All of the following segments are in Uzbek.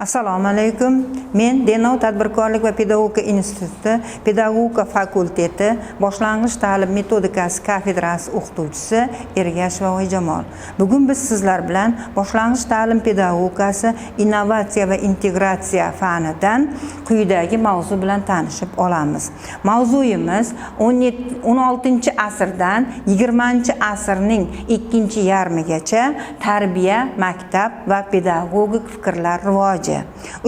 Assalomu alaykum. Men Denov tadbirkorlik va pedagogika instituti pedagogika fakulteti boshlang'ich ta'lim metodikasi kafedrasi o'qituvchisi Ergasheva Oijamol. Bugun biz sizlar bilan boshlang'ich ta'lim pedagogikasi innovatsiya va integratsiya fanidan quyidagi mavzu bilan tanishib olamiz. Mavzuyimiz 16-asrdan 20-asrning ikkinchi yarmigacha tarbiya, maktab va pedagogik fikrlar rivoji.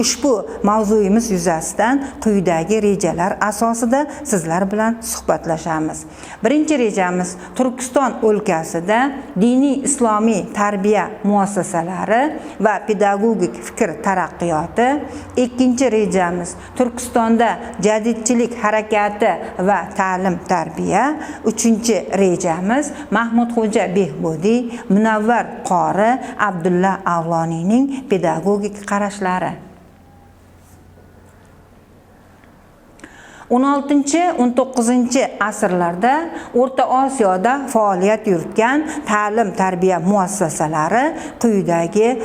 Ushbu mavzuyimiz yuzasidan quyidagi rejalar asosida sizlar bilan suhbatlashamiz. Birinchi rejamiz Turkiston o'lkasida diniy islomiy tarbiya muassasalari va pedagogik fikr taraqqiyoti. Ikkinchi rejamiz Turkistonda jadidchilik harakati va ta'lim tarbiya. Uchinchi rejamiz Mahmudxo'ja Behbudiy, Munavvar qori Abdulla Avloniyning pedagogik qarashlari. 16-19 asrlarda O'rta Osiyoda faoliyat yuritgan ta'lim tarbiya muassasalari quyidagi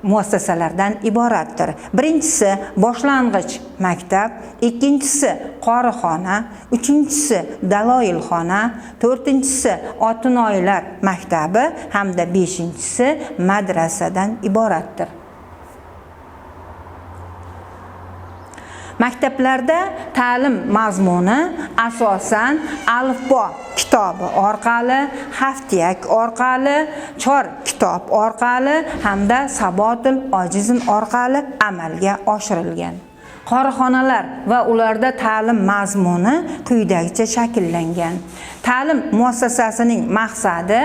muassasalardan iboratdir. Birinchisi boshlang'ich maktab, ikkinchisi qorixona, uchinchisi daloilxona, to'rtinchisi Otinoylar maktabi hamda beshinchisi madrasadan iboratdir. Maktablarda ta'lim mazmuni asosan alifbo kitobi orqali, haftiyak orqali, chor kitob orqali hamda sabotul ojizm orqali amalga oshirilgan. Qorixonalar va ularda ta'lim mazmuni quyidagicha shakllangan. Ta'lim muassasasining maqsadi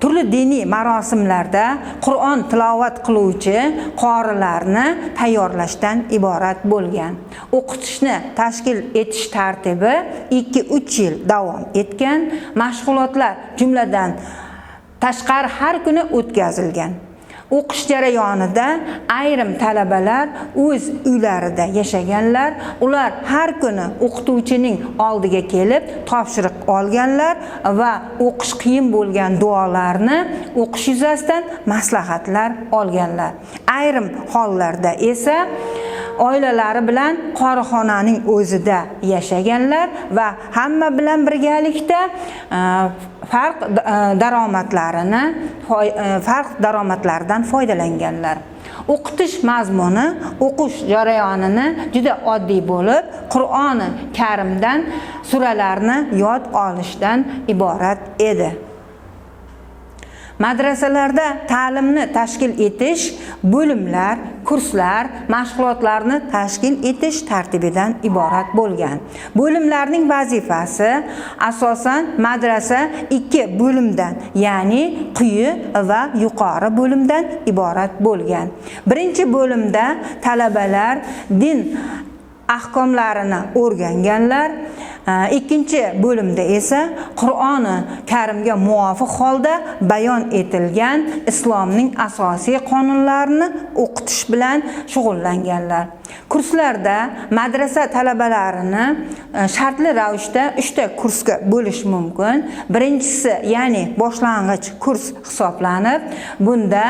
turli diniy marosimlarda Qur'on tilovat qiluvchi qorilarni tayyorlashdan iborat bo'lgan. O'qitishni tashkil etish tartibi 2-3 yil davom etgan. Mashg'ulotlar jumladan tashqari har kuni o'tkazilgan. O'qish jarayonida ayrim talabalar o'z uylarida yashaganlar, ular har kuni o'qituvchining oldiga kelib topshiriq olganlar va o'qish qiyin bo'lgan duolarni o'qish yuzasidan maslahatlar olganlar. Ayrim hollarda esa oilalari bilan qorixonaning o'zida yashaganlar va hamma bilan birgalikda farq daromadlaridan foydalanganlar. O'qitish mazmuni o'qish jarayonini juda oddiy bo'lib, Qur'oni Karimdan suralarni yod olishdan iborat edi. Madrasalarda ta'limni tashkil etish bo'limlar, kurslar, mashg'ulotlarni tashkil etish tartibidan iborat bo'lgan. Bo'limlarning vazifasi asosan madrasa 2 bo'limdan, ya'ni quyi va yuqori bo'limdan iborat bo'lgan. Birinchi bo'limda talabalar din ahkomlarini o'rganganlar, ikkinchi bo'limda esa Qur'oni Karimga muvofiq holda bayon etilgan islomning asosiy qonunlarini o'qitish bilan shug'ullanganlar. Kurslarda madrasa talabalarini shartli ravishda 3 ta kursga bo'lish mumkin. Birinchisi, ya'ni boshlang'ich kurs hisoblanib, bunda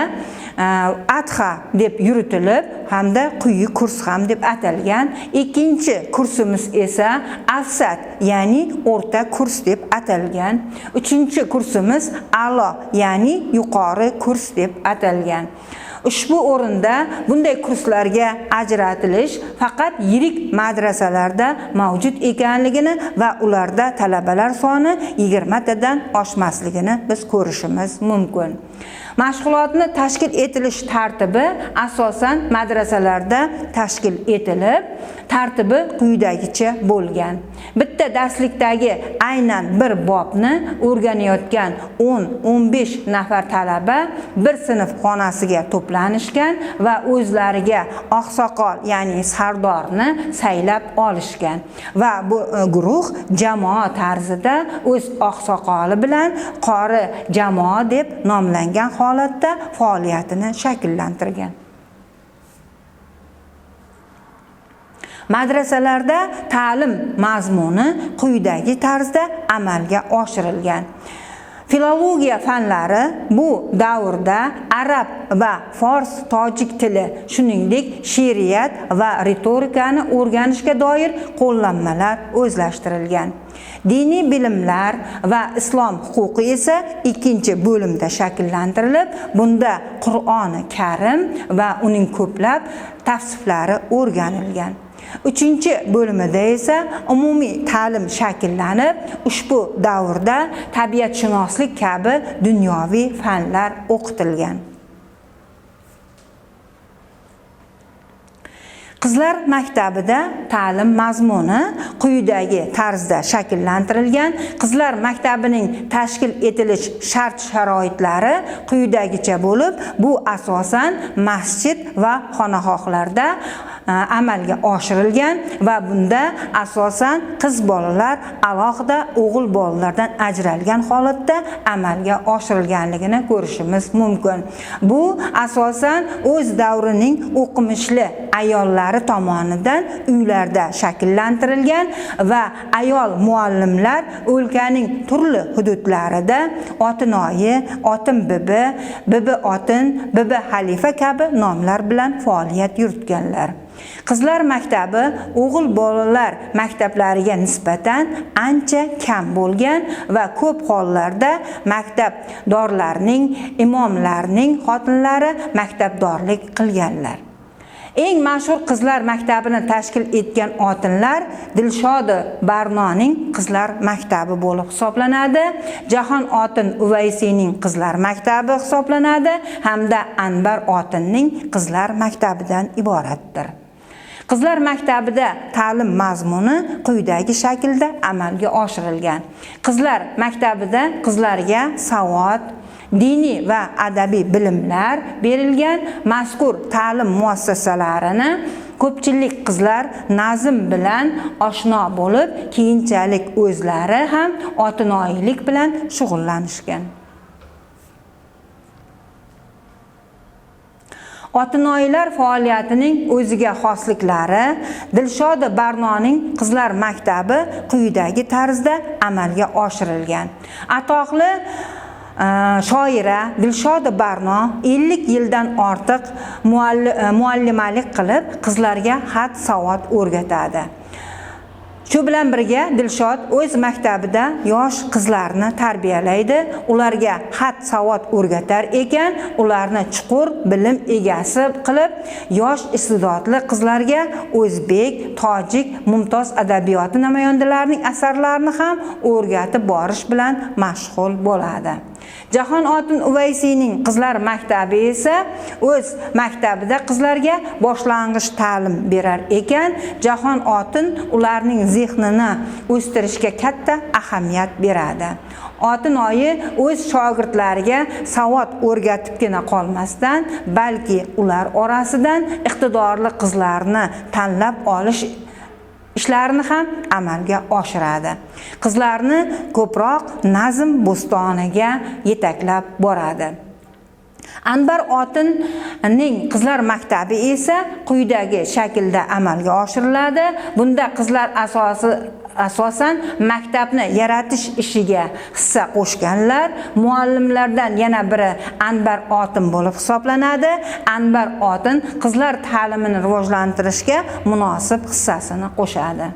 Adha deb yuritilib, hamda quyi kurs ham deb atalgan. Ikkinchi kursimiz esa Afsat, ya'ni o'rta kurs deb atalgan. Uchinchi kursimiz A'lo, ya'ni yuqori kurs deb atalgan. Ushbu o'rinda bunday kurslarga ajratilish faqat yirik madrasalarda mavjud ekanligini va ularda talabalar soni 20 tadan oshmasligini biz ko'rishimiz mumkin. Mashg'ulotni tashkil etilish tartibi asosan madrasalarda tashkil etilib, tartibi quyidagicha bo'lgan. Bitta darslikdagi aynan bir bobni o'rganayotgan 10-15 nafar talaba bir sinf xonasiga to'planishgan va o'zlariga oqsoqol, ya'ni sardorni saylab olishgan va bu guruh jamoa tarzida o'z oqsoqoli bilan qori jamoa deb nomlangan holatda faoliyatini shakllantirgan. Madrasalarda ta'lim mazmuni quyidagi tarzda amalga oshirilgan. Filologiya fanlari bu davrda arab va fors tojik tili, shuningdek she'riyat va ritorikani o'rganishga doir qo'llanmalar o'zlashtirilgan. Diniy bilimlar va islom huquqi esa ikkinchi bo'limda shakllantirilib, bunda Qur'oni Karim va uning ko'plab tavsiflari o'rganilgan. Uchinchi bo'limida esa umumiy ta'lim shakllanib, ushbu davrda tabiatshunoslik kabi dunyoviy fanlar o'qitilgan. Qizlar maktabida ta'lim mazmuni quyidagi tarzda shakllantirilgan. Qizlar maktabining tashkil etilish shart-sharoitlari quyidagicha bo'lib, bu asosan masjid va xonagohlarda amalga oshirilgan va bunda asosan qiz bolalar alohida o'g'il bolalardan ajralgan holatda amalga oshirilganligini ko'rishimiz mumkin. Bu asosan o'z davrining o'qimishli ayollari tomonidan uylarda shakllantirilgan va ayol muallimlar o'lkaning turli hududlarida Otinoyi, Otin bibi, Bibi Otin, Bibi Halifa kabi nomlar bilan faoliyat yuritganlar. Qizlar maktabi o'g'il bolalar maktablariga nisbatan ancha kam bo'lgan va ko'p hollarda maktabdorlarning, imomlarning xotinlari maktabdorlik qilganlar. Eng mashhur qizlar maktabini tashkil etgan otinlar Dilshodi Barnoning qizlar maktabi bo'lib hisoblanadi, Jahon Otin Uvaysiyning qizlar maktabi hisoblanadi hamda Anbar Otinning qizlar maktabidan iboratdir. Qizlar maktabida ta'lim mazmuni quyidagi shaklda amalga oshirilgan. Qizlar maktabida qizlarga savod, diniy va adabiy bilimlar berilgan. Mazkur ta'lim muassasalarini ko'pchilik qizlar nazm bilan oshno bo'lib, keyinchalik o'zlari ham otinoyilik bilan shug'ullanishgan. Otinoyilar faoliyatining o'ziga xosliklari. Dilshodi Barnoning qizlar maktabi quyidagi tarzda amalga oshirilgan. Atoqli shoira Dilshodi Barno 50 yildan ortiq muallimalik qilib, qizlarga xat savod o'rgatadi. Shu bilan birga Dilshod o'z maktabida yosh qizlarni tarbiyalaydi, ularga xat savod o'rgatar ekan, ularni chuqur bilim egasi qilib, yosh iste'dodli qizlarga o'zbek, tojik, mumtoz adabiyoti namoyandalarining asarlarini ham o'rgatib borish bilan mashg'ul bo'ladi. Jahon Otin Uvaysiyning qizlar maktabi esa o'z maktabida qizlarga boshlang'ich ta'lim berar ekan, Jahon Otin ularning zehnini o'stirishga katta ahamiyat beradi. Otinoyi o'z shogirdlariga savod o'rgatibgina qolmasdan, balki ular orasidan iqtidorli qizlarni tanlab olish ishlarini ham amalga oshiradi. Qizlarni ko'proq nazm bo'stoniga yetaklab boradi. Anbar Otinning qizlar maktabi esa quyidagi shaklda amalga oshiriladi. Bunda qizlar asosan maktabni yaratish ishiga hissa qo'shganlar. Muallimlardan yana biri Anbar Otin bo'lib hisoblanadi. Anbar Otin qizlar ta'limini rivojlantirishga munosib hissasini qo'shadi.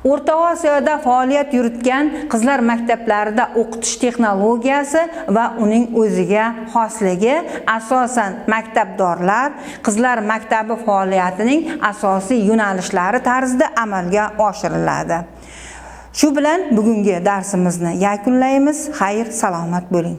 O'rta Osiyoda faoliyat yuritgan qizlar maktablarida o'qitish texnologiyasi va uning o'ziga xosligi asosan maktabdorlar qizlar maktabi faoliyatining asosiy yo'nalishlari tarzida amalga oshiriladi. Shu bilan bugungi darsimizni yakunlaymiz. Xayr, salomat bo'ling.